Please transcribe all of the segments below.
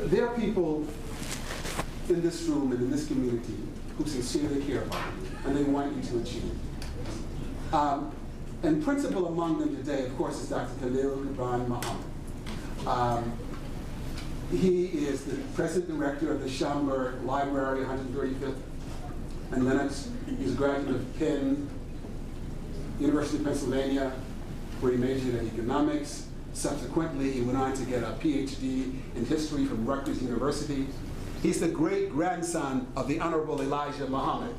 there are people in this room and in this community who sincerely care about you, and they want you to achieve. And principal among them today, of course, is Dr. Khalil Gibran Muhammad. He is the president director of the Schomburg Library, 135th and Lenox. He's a graduate of Penn, University of Pennsylvania, where he majored in economics. Subsequently, he went on to get a PhD in history from Rutgers University. He's the great-grandson of the Honorable Elijah Muhammad,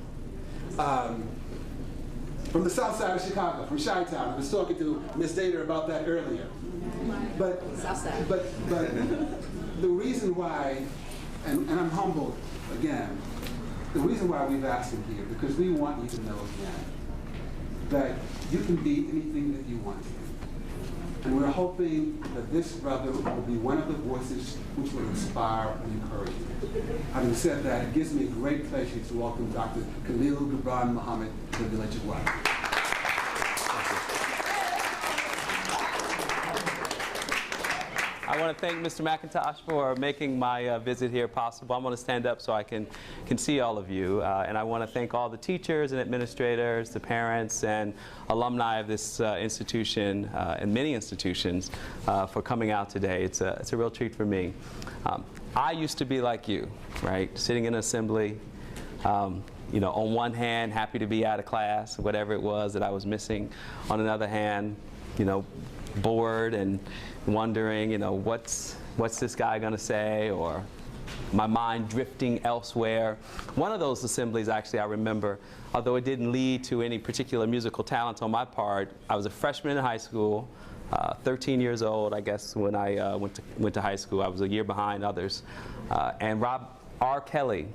from the south side of Chicago, from Chi-Town. I was talking to Ms. Data about that earlier. But the reason why, and I'm humbled again, the reason why we've asked him here, because we want you to know again that you can be anything that you want to be. And we're hoping that this brother will be one of the voices which will inspire and encourage you. Having said that, it gives me great pleasure to welcome Dr. Khalil Gibran Muhammad to the Village of White. I want to thank Mr. McIntosh for making my visit here possible. I'm going to stand up so I can see all of you. And I want to thank all the teachers and administrators, the parents and alumni of this institution and many institutions for coming out today. It's a real treat for me. I used to be like you, right? Sitting in assembly, you know, on one hand, happy to be out of class, whatever it was that I was missing. On another hand, you know, bored and wondering, you know, what's this guy going to say, or my mind drifting elsewhere. One of those assemblies, actually, I remember, although it didn't lead to any particular musical talent on my part, I was a freshman in high school, 13 years old, I guess, when I went to high school. I was a year behind others. And R. Kelly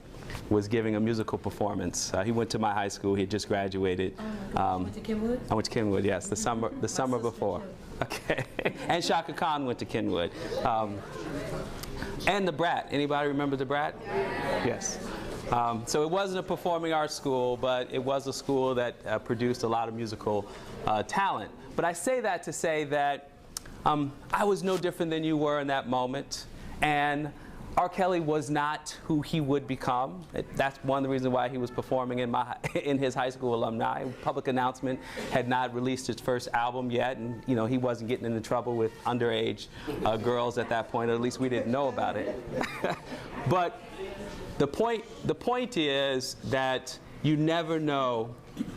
was giving a musical performance. He went to my high school. He had just graduated. Went to Kenwood? I went to Kenwood, yes, the summer before. Okay, and Shaka Khan went to Kenwood. And the Brat. Anybody remember the Brat? Yes. So it wasn't a performing arts school, but it was a school that produced a lot of musical talent. But I say that to say that I was no different than you were in that moment. And R. Kelly was not who he would become. That's one of the reasons why he was performing in his high school alumni. Public Announcement had not released its first album yet, and you know he wasn't getting into trouble with underage girls at that point, or at least we didn't know about it. But the point is that you never know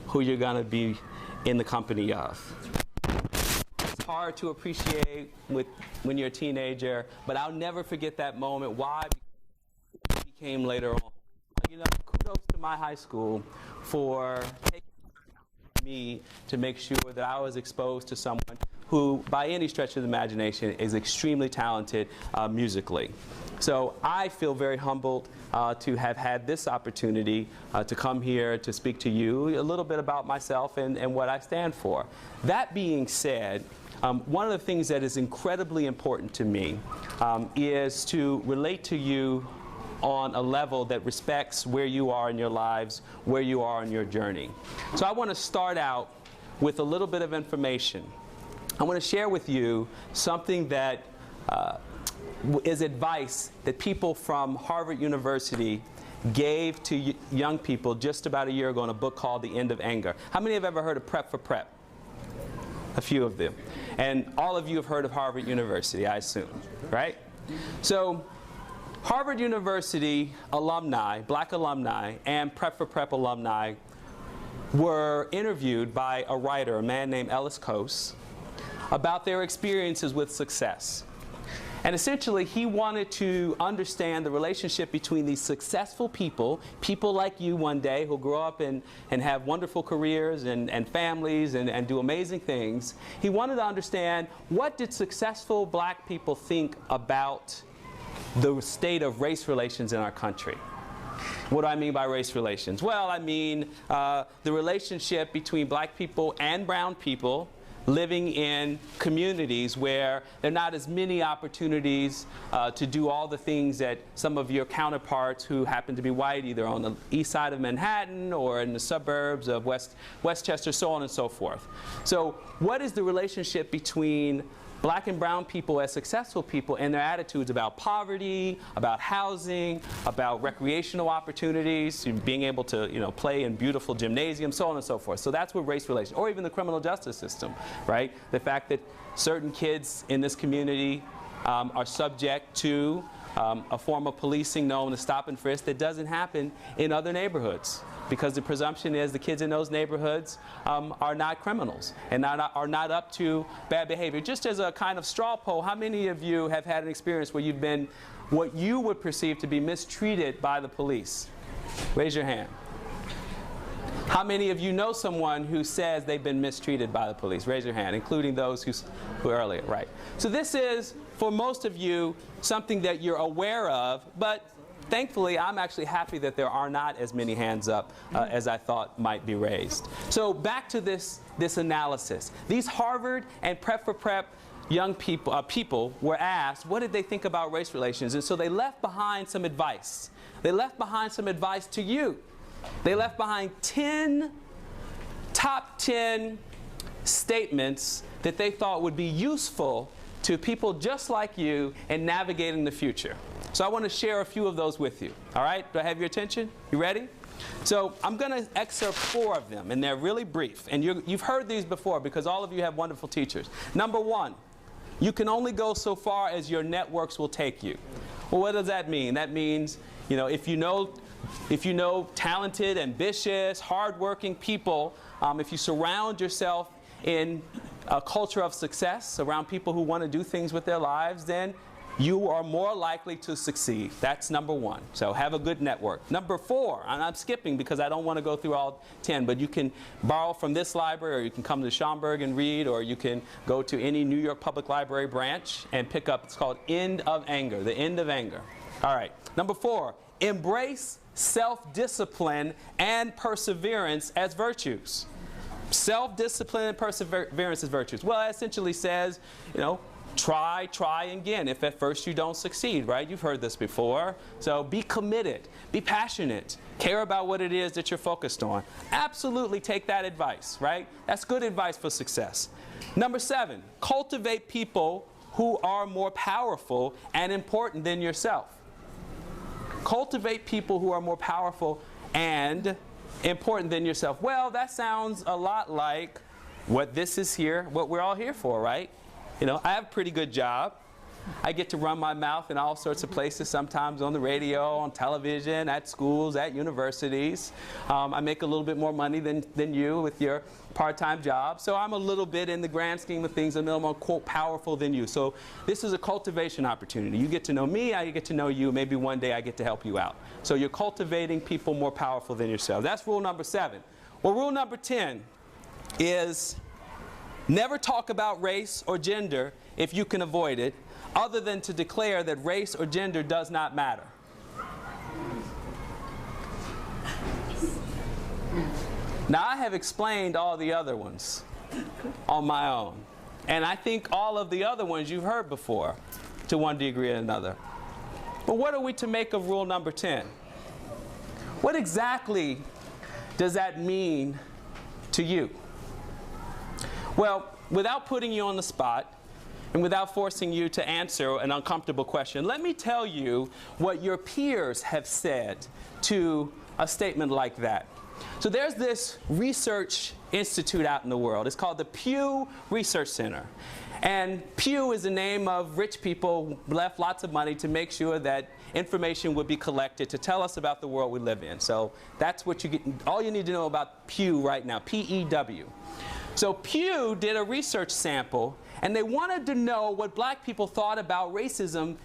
who you're going to be in the company of. It's hard to appreciate when you're a teenager, but I'll never forget that moment. Why? Because it became later on. You know, kudos to my high school for taking me to make sure that I was exposed to someone who, by any stretch of the imagination, is extremely talented musically. So I feel very humbled to have had this opportunity to come here to speak to you a little bit about myself and what I stand for. That being said, one of the things that is incredibly important to me is to relate to you on a level that respects where you are in your lives, where you are in your journey. So I want to start out with a little bit of information. I want to share with you something that is advice that people from Harvard University gave to young people just about a year ago in a book called The End of Anger. How many have ever heard of Prep for Prep? A few of them. And all of you have heard of Harvard University, I assume, right? So Harvard University alumni, black alumni, and Prep for Prep alumni were interviewed by a writer, a man named Ellis Coase, about their experiences with success. And essentially, he wanted to understand the relationship between these successful people, people like you one day who grow up and have wonderful careers and families and do amazing things. He wanted to understand, what did successful black people think about the state of race relations in our country? What do I mean by race relations? Well, I mean the relationship between black people and brown people living in communities where there are not as many opportunities to do all the things that some of your counterparts who happen to be white, either on the east side of Manhattan or in the suburbs of Westchester, so on and so forth. So what is the relationship between black and brown people as successful people and their attitudes about poverty, about housing, about recreational opportunities, being able to, play in beautiful gymnasiums, so on and so forth. So that's what race relations, or even the criminal justice system, right? The fact that certain kids in this community are subject to a form of policing known as stop and frisk that doesn't happen in other neighborhoods, because the presumption is the kids in those neighborhoods are not criminals and are not up to bad behavior. Just as a kind of straw poll, how many of you have had an experience where you've been what you would perceive to be mistreated by the police? Raise your hand. How many of you know someone who says they've been mistreated by the police? Raise your hand, including those who earlier, right? So this is, for most of you, something that you're aware of, but thankfully, I'm actually happy that there are not as many hands up as I thought might be raised. So back to this analysis. These Harvard and Prep for Prep young people were asked, what did they think about race relations? And so they left behind some advice. They left behind some advice to you. They left behind top 10 statements that they thought would be useful to people just like you in navigating the future. So I want to share a few of those with you. All right? Do I have your attention? You ready? So I'm going to excerpt 4 of them, and they're really brief. And you've heard these before because all of you have wonderful teachers. Number 1, you can only go so far as your networks will take you. Well, what does that mean? That means, if you know talented, ambitious, hardworking people, if you surround yourself in a culture of success, around people who want to do things with their lives, then you are more likely to succeed. That's number 1. So have a good network. Number 4, and I'm skipping because I don't want to go through all 10, but you can borrow from this library, or you can come to Schomburg and read, or you can go to any New York Public Library branch and pick up, it's called End of Anger, The End of Anger. All right. Number 4, embrace self-discipline and perseverance as virtues. Self-discipline and perseverance as virtues. Well, it essentially says, try again if at first you don't succeed, right? You've heard this before. So be committed, be passionate, care about what it is that you're focused on. Absolutely take that advice, right? That's good advice for success. Number 7, cultivate people who are more powerful and important than yourself. Cultivate people who are more powerful and important than yourself. Well, that sounds a lot like what we're all here for, right? I have a pretty good job. I get to run my mouth in all sorts of places, sometimes on the radio, on television, at schools, at universities. I make a little bit more money than you with your part-time job. So I'm a little bit, in the grand scheme of things, a little more, quote, powerful than you. So this is a cultivation opportunity. You get to know me, I get to know you. Maybe one day I get to help you out. So you're cultivating people more powerful than yourself. That's rule number 7. Well, rule number 10 is never talk about race or gender if you can avoid it, other than to declare that race or gender does not matter. Now, I have explained all the other ones on my own. And I think all of the other ones you've heard before to one degree or another. But what are we to make of rule number 10? What exactly does that mean to you? Well, without putting you on the spot, and without forcing you to answer an uncomfortable question, let me tell you what your peers have said to a statement like that. So there's this research institute out in the world. It's called the Pew Research Center. And Pew is the name of rich people who left lots of money to make sure that information would be collected to tell us about the world we live in. So that's what you get, all you need to know about Pew right now, P-E-W. So Pew did a research sample, and they wanted to know what black people thought about racism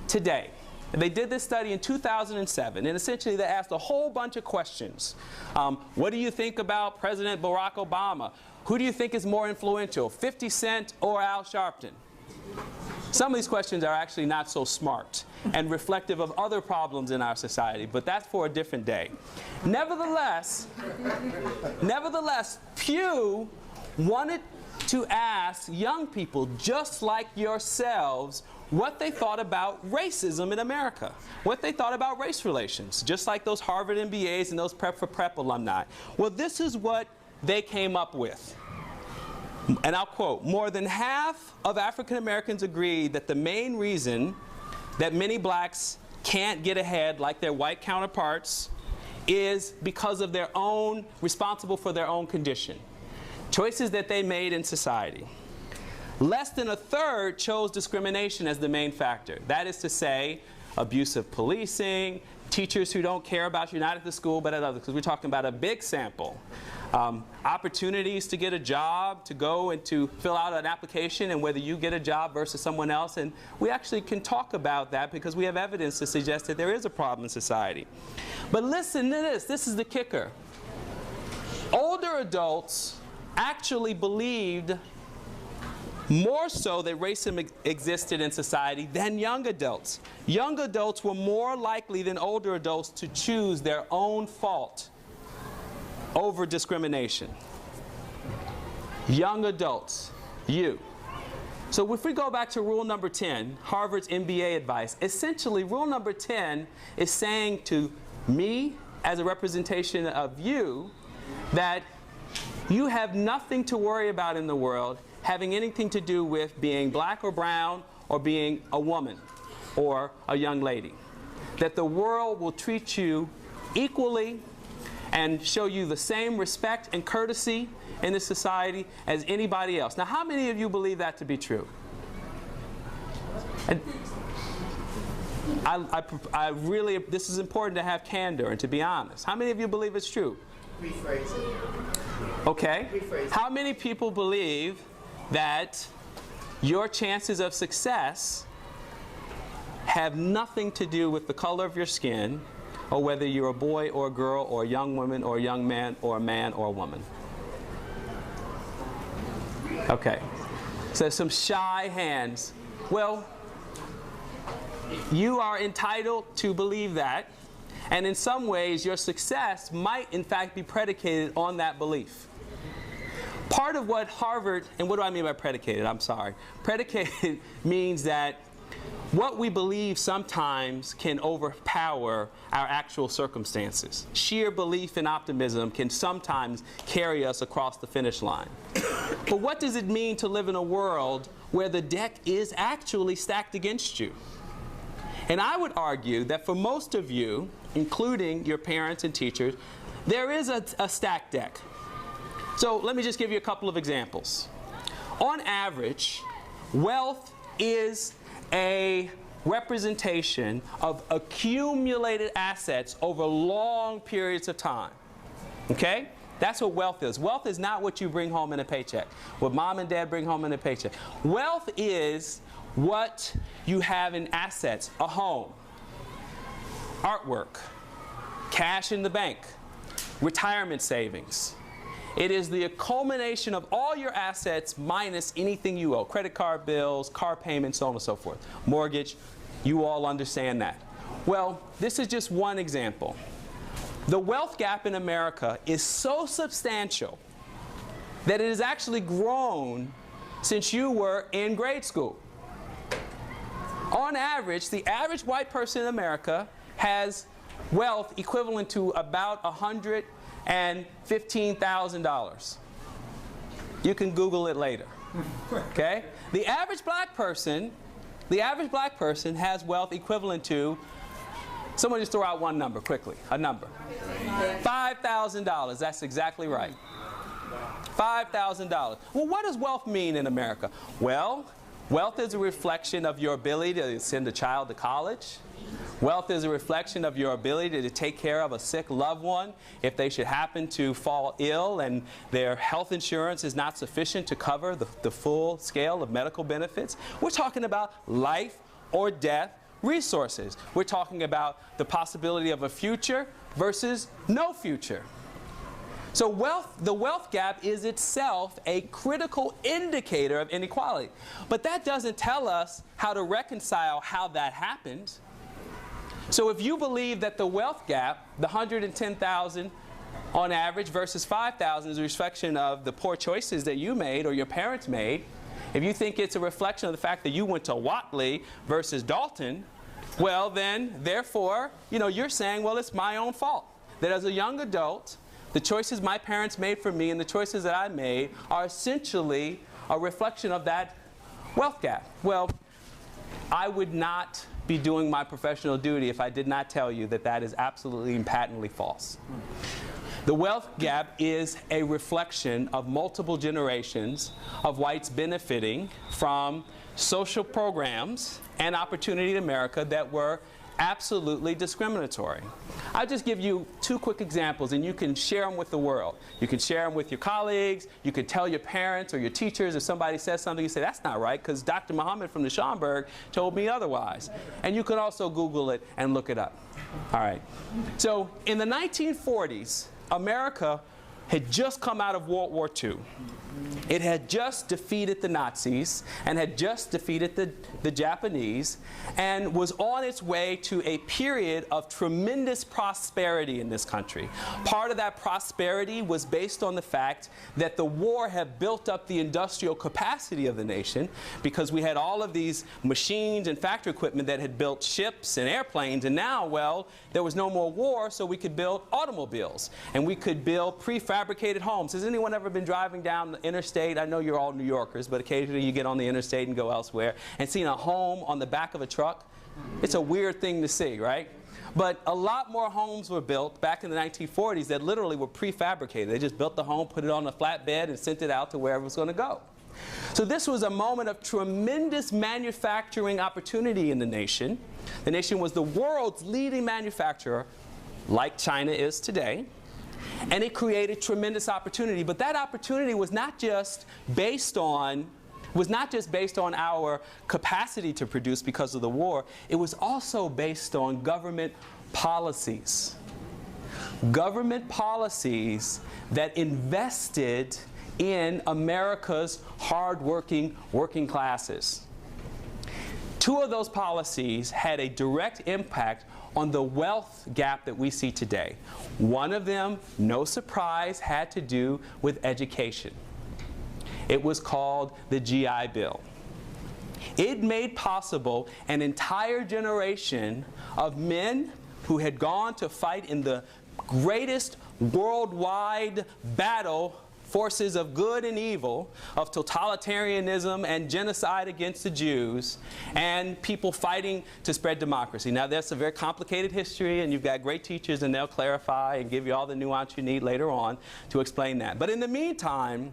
today. And they did this study in 2007, and essentially they asked a whole bunch of questions. What do you think about President Barack Obama? Who do you think is more influential, 50 Cent or Al Sharpton? Some of these questions are actually not so smart and reflective of other problems in our society, but that's for a different day. Nevertheless, Pew wanted to ask young people just like yourselves what they thought about racism in America, what they thought about race relations, just like those Harvard MBAs and those Prep for Prep alumni. Well, this is what they came up with. and I'll quote, more than half of African Americans agree that the main reason that many blacks can't get ahead like their white counterparts is because of their own, responsible for their own condition. Choices that they made in society. Less than a third chose discrimination as the main factor. That is to say, abusive policing, teachers who don't care about you, not at the school, but at others, because we're talking about a big sample. Opportunities to get a job, to go and to fill out an application, and whether you get a job versus someone else. And we actually can talk about that because we have evidence to suggest that there is a problem in society. But listen to this. This is the kicker. Older adults actually believed more so that racism existed in society than young adults. Young adults were more likely than older adults to choose their own fault over discrimination. Young adults, you. So if we go back to rule number 10, Harvard's MBA advice, essentially rule number 10 is saying to me as a representation of you that you have nothing to worry about in the world having anything to do with being black or brown or being a woman or a young lady. That the world will treat you equally and show you the same respect and courtesy in this society as anybody else. Now, how many of you believe that to be true? And I really, this is important to have candor and to be honest. How many of you believe it's true? Rephrase it. Okay. Rephrase it. How many people believe that your chances of success have nothing to do with the color of your skin, or whether you're a boy or a girl or a young woman or a young man or a man or a woman? Okay. So some shy hands. Well, you are entitled to believe that, and in some ways your success might in fact be predicated on that belief. Part of what Harvard, and what do I mean by predicated? I'm sorry. Predicated means that what we believe sometimes can overpower our actual circumstances. Sheer belief and optimism can sometimes carry us across the finish line. But what does it mean to live in a world where the deck is actually stacked against you? And I would argue that for most of you, including your parents and teachers, there is a stacked deck. So let me just give you a couple of examples. On average, wealth is a representation of accumulated assets over long periods of time. Okay? That's what wealth is. Wealth is not what you bring home in a paycheck, what mom and dad bring home in a paycheck. Wealth is what you have in assets: a home, artwork, cash in the bank, retirement savings. It is the culmination of all your assets minus anything you owe: credit card bills, car payments, so on and so forth, mortgage. You all understand that. Well, this is just one example. The wealth gap in America is so substantial that it has actually grown since you were in grade school. On average, the average white person in America has wealth equivalent to about $115,000. You can Google it later. Okay? The average black person has wealth equivalent to, someone just throw out one number quickly, a number. $5,000. That's exactly right. $5,000. Well, what does wealth mean in America? Well, wealth is a reflection of your ability to send a child to college. Wealth is a reflection of your ability to take care of a sick loved one if they should happen to fall ill and their health insurance is not sufficient to cover the full scale of medical benefits. We're talking about life or death resources. We're talking about the possibility of a future versus no future. So the wealth gap is itself a critical indicator of inequality. But that doesn't tell us how to reconcile how that happened. So if you believe that the wealth gap, the 110,000 on average versus 5,000 is a reflection of the poor choices that you made or your parents made, if you think it's a reflection of the fact that you went to Watley versus Dalton, well then, therefore, you're saying, well, it's my own fault. That as a young adult, the choices my parents made for me and the choices that I made are essentially a reflection of that wealth gap. Well, I would not be doing my professional duty if I did not tell you that that is absolutely and patently false. The wealth gap is a reflection of multiple generations of whites benefiting from social programs and opportunity in America that were absolutely discriminatory. I'll just give you two quick examples, and you can share them with the world. You can share them with your colleagues. You can tell your parents or your teachers. If somebody says something, you say, that's not right, because Dr. Muhammad from the Schomburg told me otherwise. And you can also Google it and look it up. All right. So in the 1940s, America had just come out of World War II. It had just defeated the Nazis and had just defeated the Japanese and was on its way to a period of tremendous prosperity in this country. Part of that prosperity was based on the fact that the war had built up the industrial capacity of the nation, because we had all of these machines and factory equipment that had built ships and airplanes, and now, well, there was no more war, so we could build automobiles and we could build prefabricated homes. Has anyone ever been driving down the interstate? I know you're all New Yorkers, but occasionally you get on the interstate and go elsewhere and seen a home on the back of a truck. It's a weird thing to see, right? But a lot more homes were built back in the 1940s that literally were prefabricated. They just built the home, put it on a flatbed, and sent it out to wherever it was going to go. So this was a moment of tremendous manufacturing opportunity in the nation. The nation was the world's leading manufacturer, like China is today. And it created tremendous opportunity. But that opportunity was not just based on our capacity to produce because of the war. It was also based on government policies. Government policies that invested in America's hardworking working classes. Two of those policies had a direct impact on the wealth gap that we see today. One of them, no surprise, had to do with education. It was called the GI Bill. It made possible an entire generation of men who had gone to fight in the greatest worldwide battle, forces of good and evil, of totalitarianism and genocide against the Jews, and people fighting to spread democracy. Now, that's a very complicated history, and you've got great teachers, and they'll clarify and give you all the nuance you need later on to explain that. But in the meantime,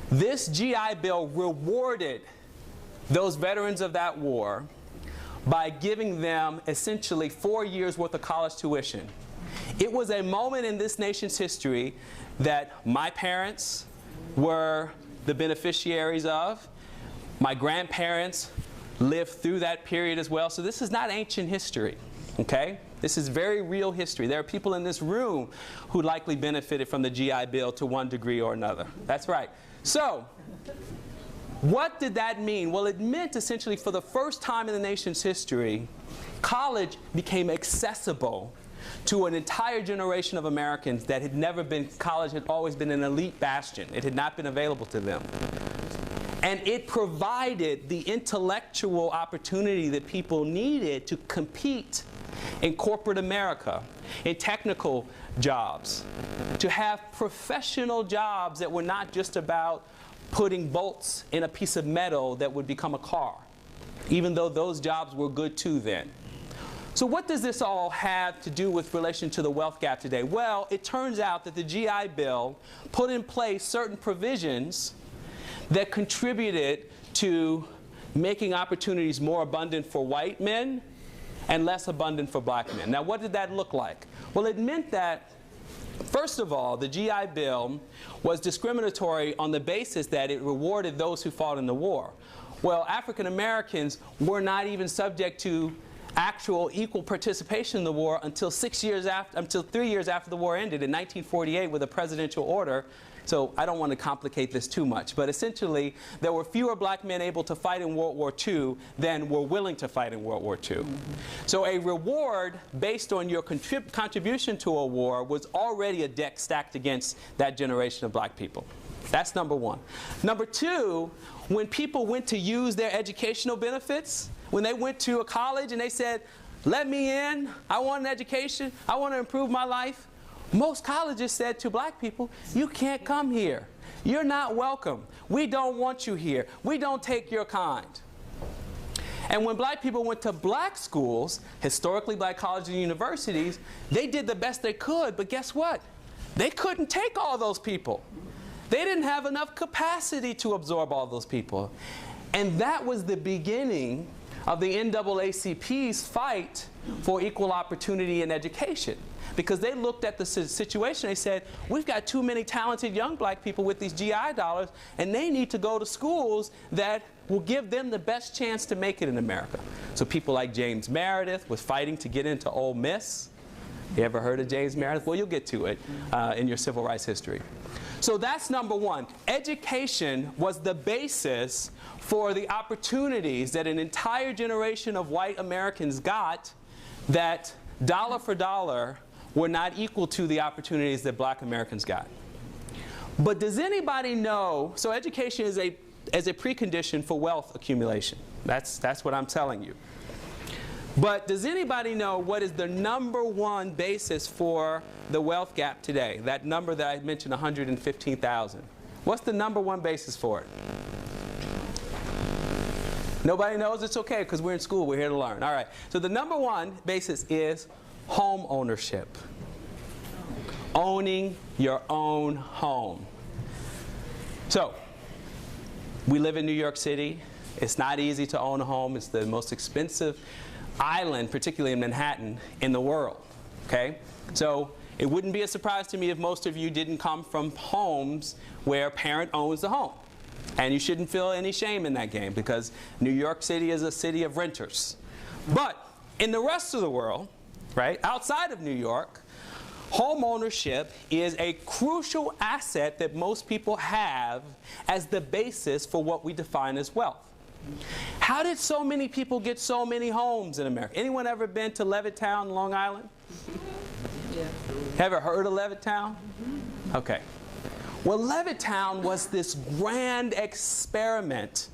this GI Bill rewarded those veterans of that war by giving them essentially 4 years' worth of college tuition. It was a moment in this nation's history that my parents were the beneficiaries of. My grandparents lived through that period as well. So this is not ancient history, okay? This is very real history. There are people in this room who likely benefited from the GI Bill to one degree or another. That's right. So, what did that mean? Well, it meant essentially for the first time in the nation's history, college became accessible to an entire generation of Americans that had never been, college had always been an elite bastion. It had not been available to them. And it provided the intellectual opportunity that people needed to compete in corporate America, in technical jobs, to have professional jobs that were not just about putting bolts in a piece of metal that would become a car, even though those jobs were good too then. So what does this all have to do with relation to the wealth gap today? Well, it turns out that the GI Bill put in place certain provisions that contributed to making opportunities more abundant for white men and less abundant for black men. Now, what did that look like? Well, it meant that, first of all, the GI Bill was discriminatory on the basis that it rewarded those who fought in the war. Well, African Americans were not even subject to actual equal participation in the war until 3 years after the war ended in 1948 with a presidential order. So I don't want to complicate this too much, but essentially there were fewer black men able to fight in World War II than were willing to fight in World War II. So a reward based on your contribution to a war was already a deck stacked against that generation of black people. That's number one. Number two, when people went to use their educational benefits, when they went to a college and they said, let me in, I want an education, I want to improve my life, most colleges said to black people, you can't come here. You're not welcome. We don't want you here. We don't take your kind. And when black people went to black schools, historically black colleges and universities, they did the best they could, but guess what? They couldn't take all those people. They didn't have enough capacity to absorb all those people. And that was the beginning of the NAACP's fight for equal opportunity in education. Because they looked at the situation, they said, we've got too many talented young black people with these GI dollars, and they need to go to schools that will give them the best chance to make it in America. So people like James Meredith was fighting to get into Ole Miss. You ever heard of James Meredith? Well, you'll get to it in your civil rights history. So that's number one. Education was the basis for the opportunities that an entire generation of white Americans got that dollar for dollar were not equal to the opportunities that black Americans got. But does anybody know, so education is a precondition for wealth accumulation. That's what I'm telling you. But does anybody know what is the number one basis for the wealth gap today? That number that I mentioned, 115,000. What's the number one basis for it? Nobody knows? It's okay, because we're in school. We're here to learn. All right. So the number one basis is home ownership. Owning your own home. So we live in New York City. It's not easy to own a home. It's the most expensive island, particularly in Manhattan, in the world. Okay? So it wouldn't be a surprise to me if most of you didn't come from homes where a parent owns the home. And you shouldn't feel any shame in that game, because New York City is a city of renters. But in the rest of the world, right, outside of New York, home ownership is a crucial asset that most people have as the basis for what we define as wealth. How did so many people get so many homes in America? Anyone ever been to Levittown, Long Island? Yeah. Ever heard of Levittown? Okay. Well, Levittown was this grand experiment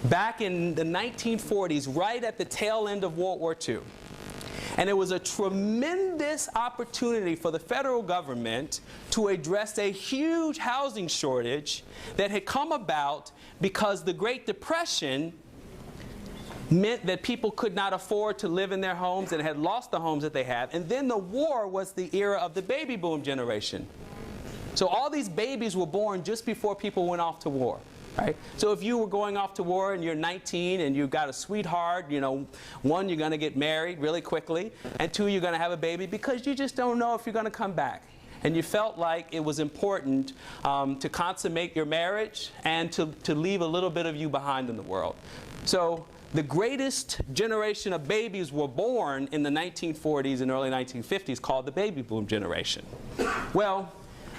back in the 1940s, right at the tail end of World War II. And it was a tremendous opportunity for the federal government to address a huge housing shortage that had come about because the Great Depression meant that people could not afford to live in their homes and had lost the homes that they had. And then the war was the era of the baby boom generation. So all these babies were born just before people went off to war. Right? So if you were going off to war and you're 19 and you've got a sweetheart, you know, one, you're going to get married really quickly, and two, you're going to have a baby because you just don't know if you're going to come back. And you felt like it was important to consummate your marriage and to leave a little bit of you behind in the world. So the greatest generation of babies were born in the 1940s and early 1950s, called the baby boom generation. Well,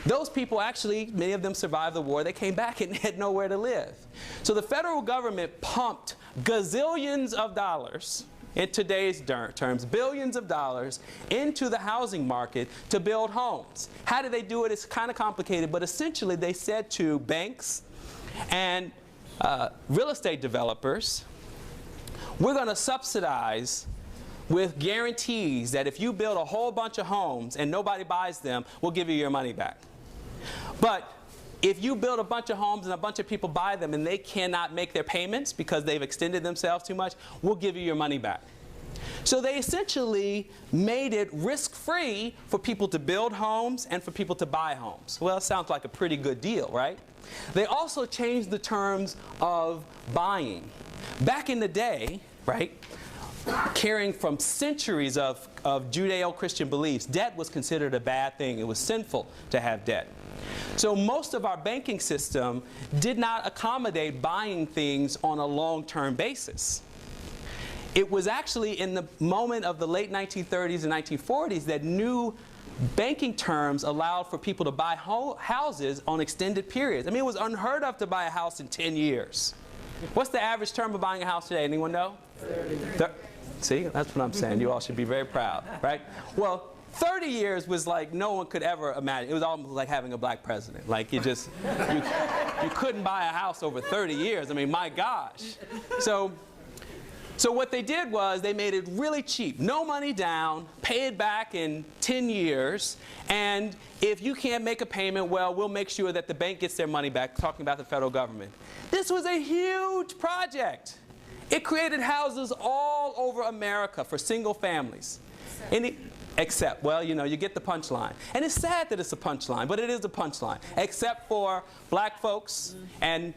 those people actually, many of them survived the war. They came back and had nowhere to live. So the federal government pumped gazillions of dollars, in today's terms, billions of dollars, into the housing market to build homes. How did they do it? It's kind of complicated, but essentially they said to banks and real estate developers, we're going to subsidize with guarantees that if you build a whole bunch of homes and nobody buys them, we'll give you your money back. But if you build a bunch of homes and a bunch of people buy them and they cannot make their payments because they've extended themselves too much, we'll give you your money back. So they essentially made it risk-free for people to build homes and for people to buy homes. Well, it sounds like a pretty good deal, right? They also changed the terms of buying. Back in the day, right, carrying from centuries of Judeo-Christian beliefs, debt was considered a bad thing. It was sinful to have debt. So most of our banking system did not accommodate buying things on a long-term basis. It was actually in the moment of the late 1930s and 1940s that new banking terms allowed for people to buy houses on extended periods. I mean, it was unheard of to buy a house in 10 years. What's the average term of buying a house today? Anyone know? 30. See, that's what I'm saying. You all should be very proud, right? Well, 30 years was like no one could ever imagine. It was almost like having a black president. Like you couldn't buy a house over 30 years. I mean, my gosh. So So what they did was they made it really cheap, no money down, pay it back in 10 years, and if you can't make a payment, well, we'll make sure that the bank gets their money back, talking about the federal government. This was a huge project. It created houses all over America for single families. Except, well, you know, you get the punchline. And it's sad that it's a punchline, but it is a punchline. Except for black folks and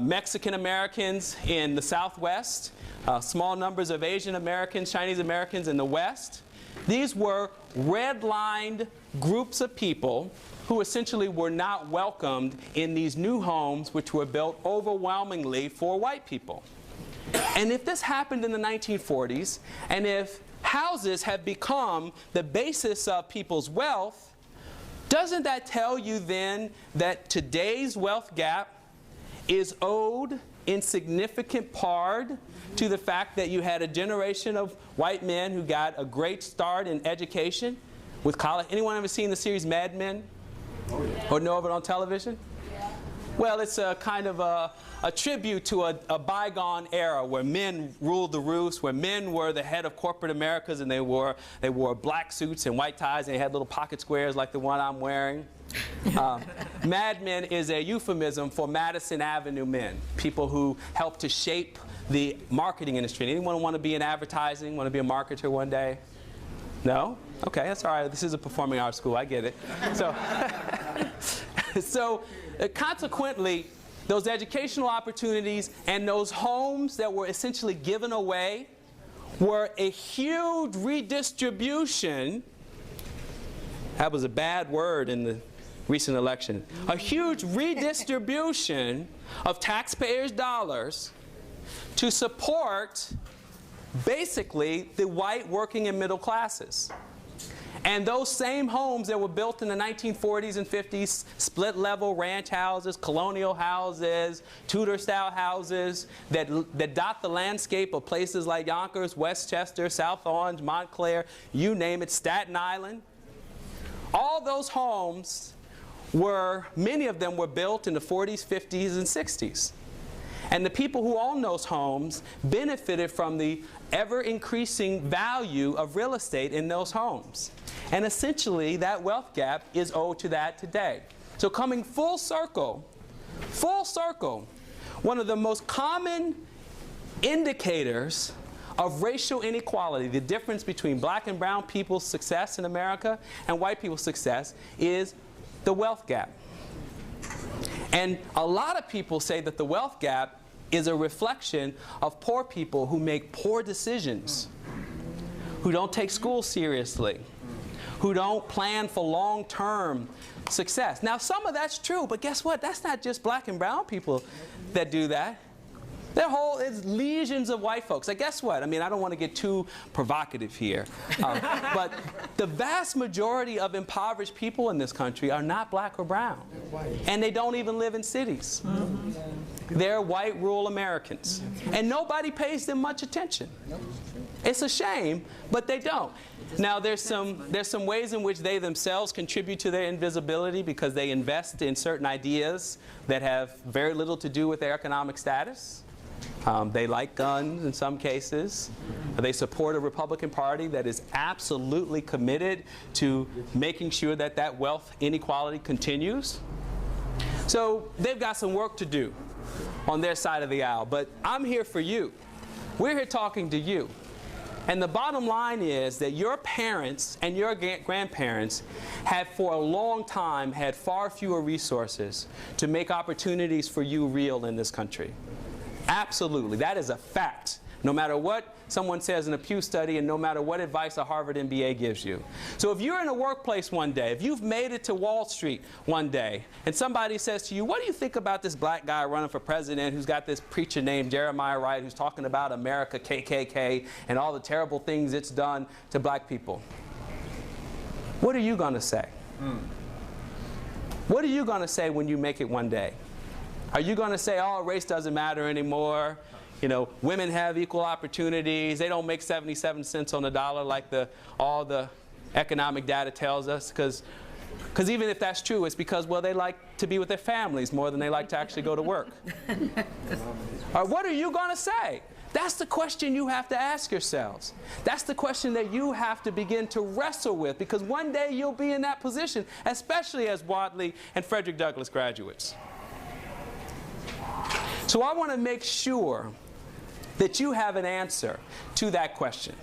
Mexican Americans in the Southwest, small numbers of Asian Americans, Chinese Americans in the West. These were redlined groups of people who essentially were not welcomed in these new homes which were built overwhelmingly for white people. And if this happened in the 1940s, and if houses have become the basis of people's wealth, doesn't that tell you then that today's wealth gap is owed in significant part to the fact that you had a generation of white men who got a great start in education with college? Anyone ever seen the series Mad Men? Oh, yeah. Or know of it on television? Yeah. Well, it's a kind of a tribute to a bygone era where men ruled the roost, where men were the head of corporate Americas, and they wore black suits and white ties, and they had little pocket squares like the one I'm wearing. Mad Men is a euphemism for Madison Avenue men, people who helped to shape the marketing industry. Anyone want to be in advertising, want to be a marketer one day? No? Okay, that's all right. This is a performing arts school. I get it. So, consequently, those educational opportunities and those homes that were essentially given away were a huge redistribution. That was a bad word in the recent election. A huge redistribution of taxpayers' dollars to support basically the white working and middle classes. And those same homes that were built in the 1940s and 50s, split-level ranch houses, colonial houses, Tudor-style houses that dot the landscape of places like Yonkers, Westchester, South Orange, Montclair, you name it, Staten Island. All those homes were, many of them were built in the 40s, 50s, and 60s. And the people who own those homes benefited from the ever-increasing value of real estate in those homes. And essentially, that wealth gap is owed to that today. So coming full circle, one of the most common indicators of racial inequality, the difference between black and brown people's success in America and white people's success, is the wealth gap. And a lot of people say that the wealth gap is a reflection of poor people who make poor decisions, who don't take school seriously, who don't plan for long-term success. Now, some of that's true, but guess what? That's not just black and brown people that do that. It's legions of white folks. Like, guess what? I mean, I don't want to get too provocative here, but the vast majority of impoverished people in this country are not black or brown, and they don't even live in cities. They're white rural Americans, and nobody pays them much attention. It's a shame, but they don't. Now, there's some ways in which they themselves contribute to their invisibility because they invest in certain ideas that have very little to do with their economic status. They like guns in some cases. They support a Republican Party that is absolutely committed to making sure that that wealth inequality continues. So they've got some work to do on their side of the aisle. But I'm here for you. We're here talking to you. And the bottom line is that your parents and your grandparents have for a long time had far fewer resources to make opportunities for you real in this country. Absolutely. That is a fact. No matter what someone says in a Pew study and no matter what advice a Harvard MBA gives you. So if you're in a workplace one day, if you've made it to Wall Street one day, and somebody says to you, what do you think about this black guy running for president who's got this preacher named Jeremiah Wright who's talking about America, KKK, and all the terrible things it's done to black people? What are you going to say? What are you going to say when you make it one day? Are you going to say, oh, race doesn't matter anymore? You know, women have equal opportunities. They don't make 77 cents on the dollar like all the economic data tells us. Because even if that's true, it's because, well, they like to be with their families more than they like to actually go to work. Or what are you going to say? That's the question you have to ask yourselves. That's the question that you have to begin to wrestle with, because one day you'll be in that position, especially as Wadley and Frederick Douglass graduates. So I want to make sure that you have an answer to that question.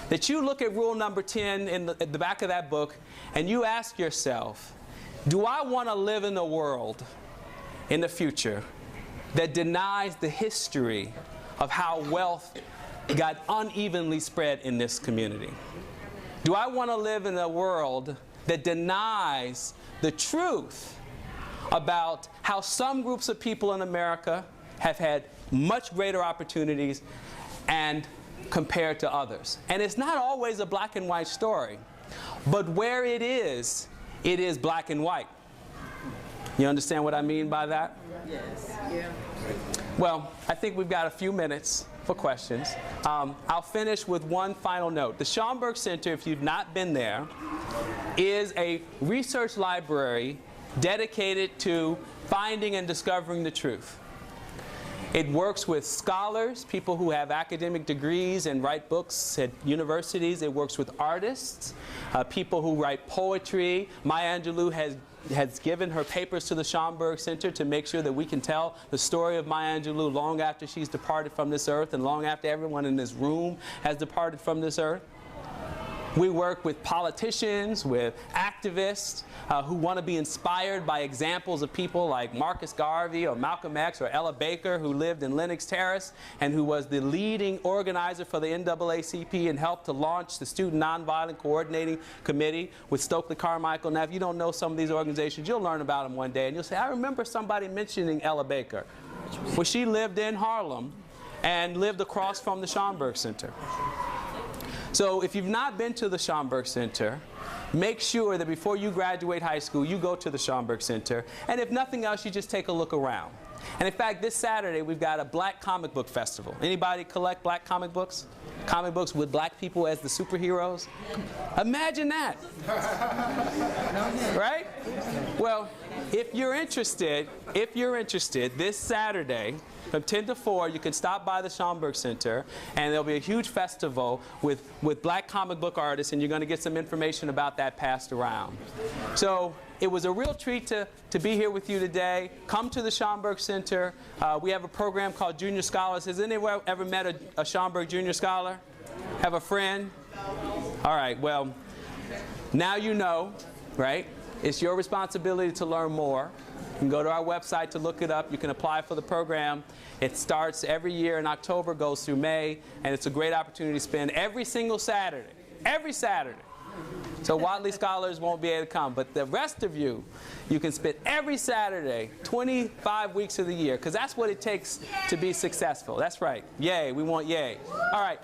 That you look at rule number 10 at the back of that book and you ask yourself, do I want to live in a world in the future that denies the history of how wealth got unevenly spread in this community? Do I want to live in a world that denies the truth about how some groups of people in America have had much greater opportunities and compared to others? And it's not always a black and white story, but where it is black and white. You understand what I mean by that? Yes. Yeah. Well, I think we've got a few minutes for questions. I'll finish with one final note. The Schomburg Center, if you've not been there, is a research library dedicated to finding and discovering the truth. It works with scholars, people who have academic degrees and write books at universities. It works with artists, people who write poetry. Maya Angelou has given her papers to the Schomburg Center to make sure that we can tell the story of Maya Angelou long after she's departed from this earth and long after everyone in this room has departed from this earth. We work with politicians, with activists who want to be inspired by examples of people like Marcus Garvey or Malcolm X or Ella Baker, who lived in Lenox Terrace and who was the leading organizer for the NAACP and helped to launch the Student Nonviolent Coordinating Committee with Stokely Carmichael. Now, if you don't know some of these organizations, you'll learn about them one day and you'll say, I remember somebody mentioning Ella Baker. Well, she lived in Harlem and lived across from the Schomburg Center. So if you've not been to the Schomburg Center, make sure that before you graduate high school, you go to the Schomburg Center. And if nothing else, you just take a look around. And in fact, this Saturday, we've got a Black Comic Book Festival. Anybody collect black comic books? Comic books with black people as the superheroes? Imagine that. Right? Well, if you're interested, this Saturday, from 10 to 4, you can stop by the Schomburg Center, and there'll be a huge festival with black comic book artists, and you're going to get some information about that passed around. So it was a real treat to be here with you today. Come to the Schomburg Center. We have a program called Junior Scholars. Has anyone ever met a Schomburg Junior Scholar? Have a friend? All right, well, now you know, right? It's your responsibility to learn more. You can go to our website to look it up. You can apply for the program. It starts every year in October, goes through May, and it's a great opportunity to spend every single Saturday. Every Saturday. So Wadley scholars won't be able to come, but the rest of you, you can spend every Saturday, 25 weeks of the year, because that's what it takes to be successful. That's right. Yay. We want yay. All right.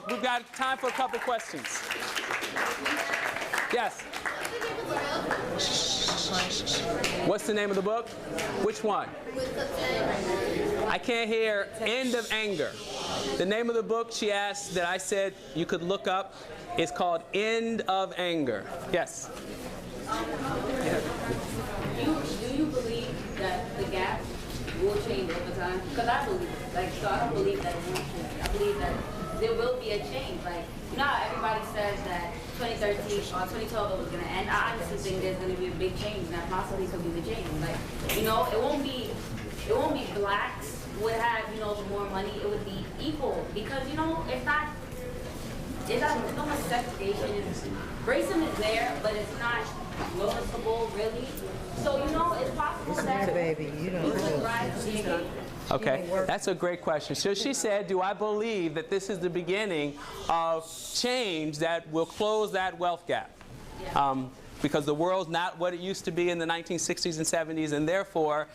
We've got time for a couple questions. Yes? What's the name of the book? Which one? I can't hear. End of Anger. The name of the book she asked that I said you could look up is called End of Anger. Yes? Do you believe that the gap will change over time? Because I believe it. So I don't believe that it won't change. I believe that there will be a change. You know how everybody says that 2013 or 2012 it was going to end? I honestly think there's going to be a big change, and that possibly could be the change. It won't be blacks would have, more money. It would be equal because, it's not much segregation. Racism is there, but it's not noticeable, really. So, it's possible that baby, you don't could rise to. Okay, that's a great question. So she said, do I believe that this is the beginning of change that will close that wealth gap? Yeah. Because the world's not what it used to be in the 1960s and 70s, and therefore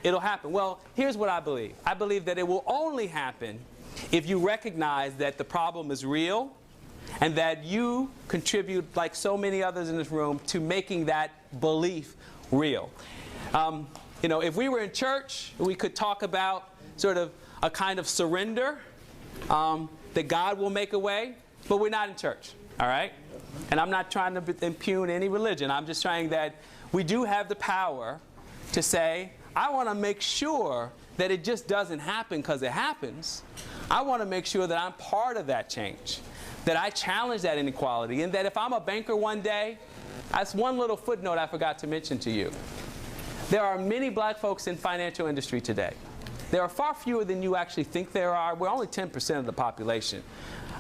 it'll happen. Well, here's what I believe. I believe that it will only happen if you recognize that the problem is real and that you contribute, like so many others in this room, to making that belief real. If we were in church, we could talk about sort of a kind of surrender, that God will make a way, but we're not in church, all right? And I'm not trying to impugn any religion. I'm just trying that we do have the power to say, I want to make sure that it just doesn't happen because it happens. I want to make sure that I'm part of that change, that I challenge that inequality, and that if I'm a banker one day, that's one little footnote I forgot to mention to you. There are many black folks in financial industry today. There are far fewer than you actually think there are. We're only 10% of the population.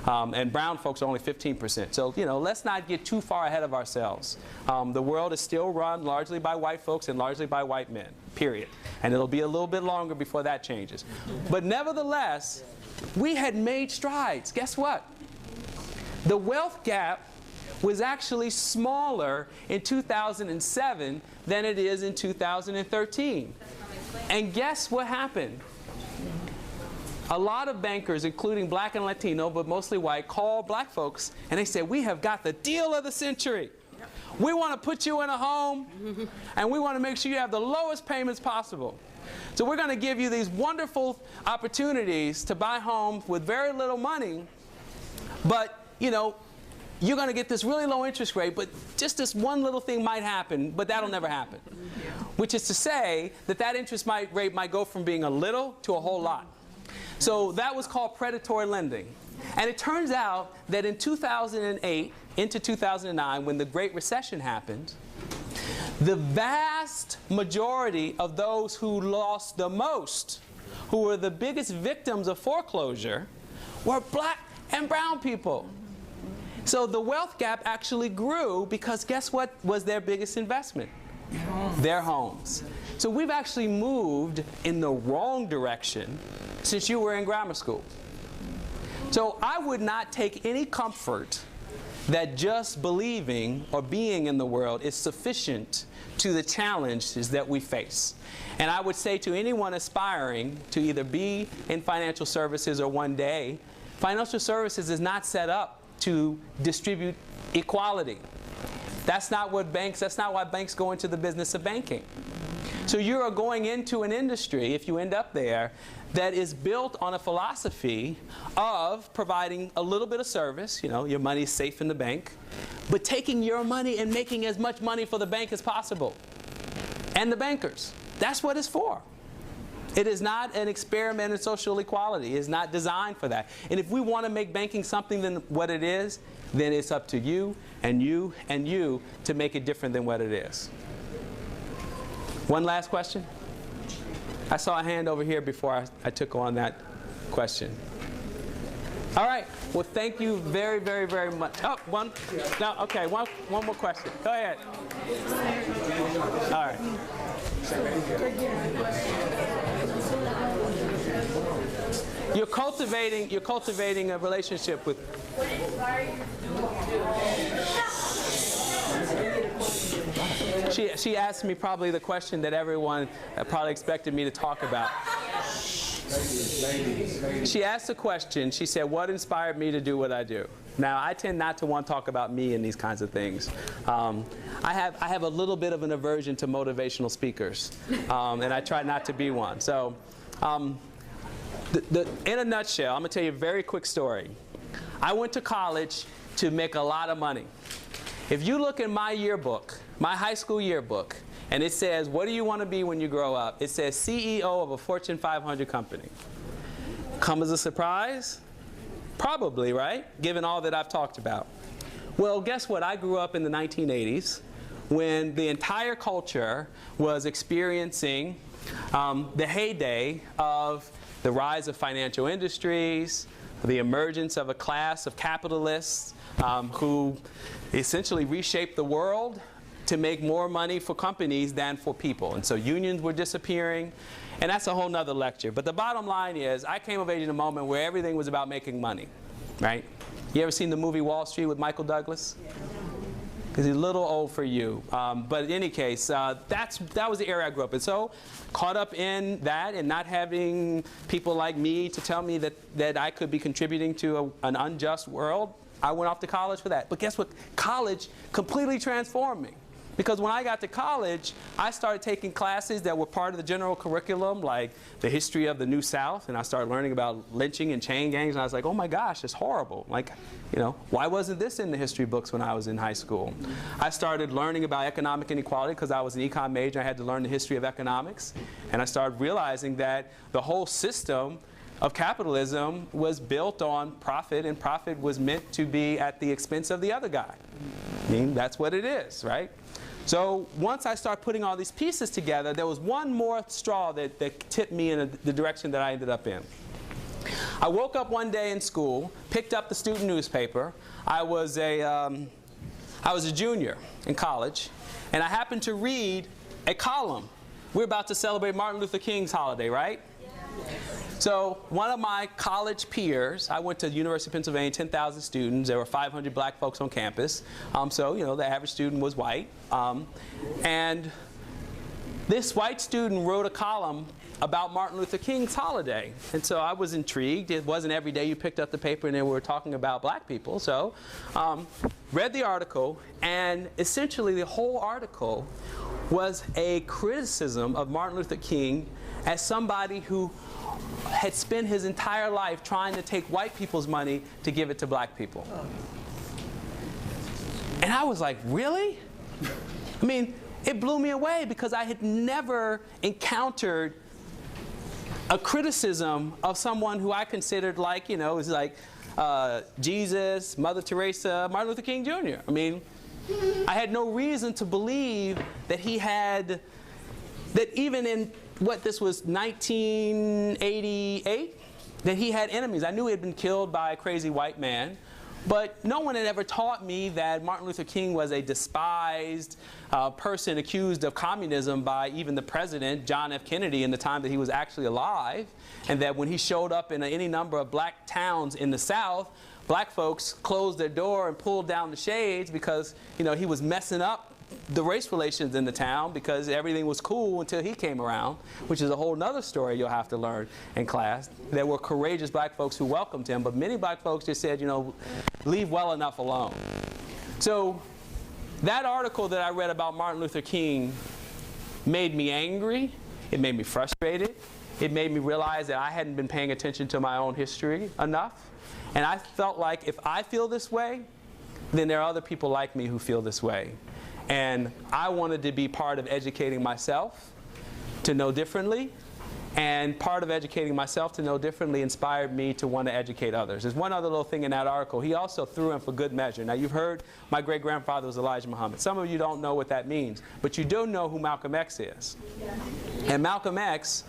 And brown folks are only 15%. So, let's not get too far ahead of ourselves. The world is still run largely by white folks and largely by white men, period. And it'll be a little bit longer before that changes. But nevertheless, we had made strides. Guess what? The wealth gap was actually smaller in 2007 than it is in 2013. And guess what happened? A lot of bankers, including black and Latino, but mostly white, called black folks and they said, we have got the deal of the century. We want to put you in a home and we want to make sure you have the lowest payments possible. So we're going to give you these wonderful opportunities to buy homes with very little money, but you're going to get this really low interest rate, but just this one little thing might happen, but that'll never happen. Which is to say that interest rate might go from being a little to a whole lot. So that was called predatory lending. And it turns out that in 2008 into 2009, when the Great Recession happened, the vast majority of those who lost the most, who were the biggest victims of foreclosure, were black and brown people. So the wealth gap actually grew because guess what was their biggest investment? Their homes. So we've actually moved in the wrong direction since you were in grammar school. So I would not take any comfort that just believing or being in the world is sufficient to the challenges that we face. And I would say to anyone aspiring to either be in financial services or one day, financial services is not set up to distribute equality. That's not why banks go into the business of banking. So you are going into an industry, if you end up there, that is built on a philosophy of providing a little bit of service, your money is safe in the bank, but taking your money and making as much money for the bank as possible. And the bankers. That's what it's for. It is not an experiment in social equality. It is not designed for that. And if we want to make banking something than what it is, then it's up to you and you and you to make it different than what it is. One last question? I saw a hand over here before I took on that question. All right. Well, thank you very, very, very much. Oh, one? No, okay, one more question. Go ahead. All right. You're cultivating a relationship with. What inspired you to do? She asked me probably the question that everyone probably expected me to talk about. She asked a question. She said, what inspired me to do what I do? Now, I tend not to want to talk about me and these kinds of things. I have a little bit of an aversion to motivational speakers, and I try not to be one. So in a nutshell, I'm going to tell you a very quick story. I went to college to make a lot of money. If you look in my yearbook, my high school yearbook, and it says, what do you want to be when you grow up? It says CEO of a Fortune 500 company. Come as a surprise? Probably, right? Given all that I've talked about. Well, guess what? I grew up in the 1980s when the entire culture was experiencing the heyday of the rise of financial industries, the emergence of a class of capitalists who essentially reshaped the world to make more money for companies than for people. And so unions were disappearing, and that's a whole nother lecture. But the bottom line is, I came of age in a moment where everything was about making money, right? You ever seen the movie Wall Street with Michael Douglas? Because he's a little old for you. But in any case, that was the era I grew up in. So caught up in that and not having people like me to tell me that I could be contributing to an unjust world, I went off to college for that. But guess what? College completely transformed me. Because when I got to college, I started taking classes that were part of the general curriculum, like the history of the New South, and I started learning about lynching and chain gangs, and I was like, oh my gosh, it's horrible. Like, you know, why wasn't this in the history books when I was in high school? I started learning about economic inequality because I was an econ major. I had to learn the history of economics, and I started realizing that the whole system of capitalism was built on profit, and profit was meant to be at the expense of the other guy. I mean, that's what it is, right? So once I started putting all these pieces together, there was one more straw that tipped me in the direction that I ended up in. I woke up one day in school, picked up the student newspaper. I was a junior in college, and I happened to read a column. We're about to celebrate Martin Luther King's holiday, right? So one of my college peers, I went to the University of Pennsylvania, 10,000 students. There were 500 black folks on campus. So, you know, the average student was white. And this white student wrote a column about Martin Luther King's holiday. And so I was intrigued. It wasn't every day you picked up the paper and they were talking about black people. So read the article, and essentially the whole article was a criticism of Martin Luther King as somebody who had spent his entire life trying to take white people's money to give it to black people. And I was like, really? I mean, it blew me away because I had never encountered a criticism of someone who I considered like, you know, was like Jesus, Mother Teresa, Martin Luther King Jr. I mean, I had no reason to believe that he had, that even in what this was 1988, that he had enemies. I knew he had been killed by a crazy white man, but no one had ever taught me that Martin Luther King was a despised person accused of communism by even the president, John F. Kennedy, in the time that he was actually alive, and that when he showed up in any number of black towns in the South, black folks closed their door and pulled down the shades because, you know, he was messing up the race relations in the town because everything was cool until he came around, which is a whole nother story you'll have to learn in class. There were courageous black folks who welcomed him, but many black folks just said, you know, leave well enough alone. So that article that I read about Martin Luther King made me angry. It made me frustrated. It made me realize that I hadn't been paying attention to my own history enough. And I felt like if I feel this way, then there are other people like me who feel this way. And I wanted to be part of educating myself to know differently, and part of educating myself to know differently inspired me to want to educate others. There's one other little thing in that article. He also threw in for good measure. Now, you've heard my great-grandfather was Elijah Muhammad. Some of you don't know what that means, but you do know who Malcolm X is. And Malcolm X,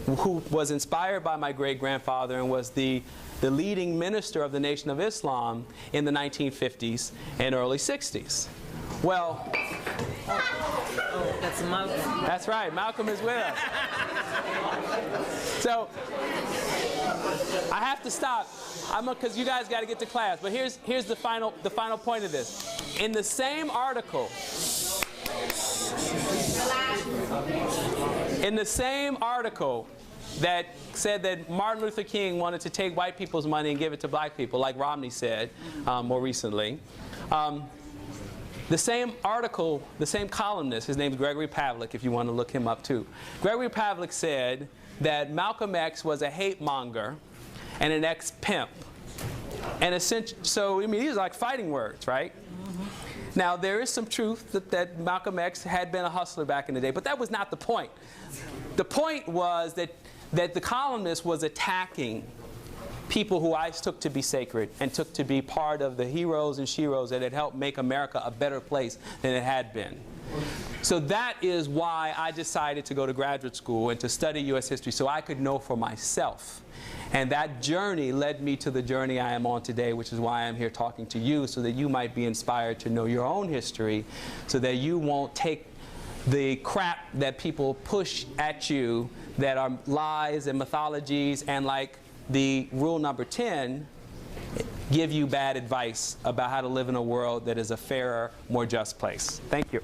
who was inspired by my great-grandfather and was the leading minister of the Nation of Islam in the 1950s and early 60s. Well, that's Malcolm. That's right, Malcolm is with us. So I have to stop, because you guys got to get to class. But here's the final point of this. In the same article, that said that Martin Luther King wanted to take white people's money and give it to black people, like Romney said more recently. The same article, the same columnist, his name is Gregory Pavlik, if you want to look him up too. Gregory Pavlik said that Malcolm X was a hate monger and an ex-pimp. And so, I mean, these are like fighting words, right? Now, there is some truth that Malcolm X had been a hustler back in the day, but that was not the point. The point was that the columnist was attacking people who I took to be sacred and took to be part of the heroes and sheroes that had helped make America a better place than it had been. So that is why I decided to go to graduate school and to study U.S. history so I could know for myself. And that journey led me to the journey I am on today, which is why I'm here talking to you, so that you might be inspired to know your own history, so that you won't take the crap that people push at you that are lies and mythologies, and like the rule number 10, give you bad advice about how to live in a world that is a fairer, more just place. Thank you.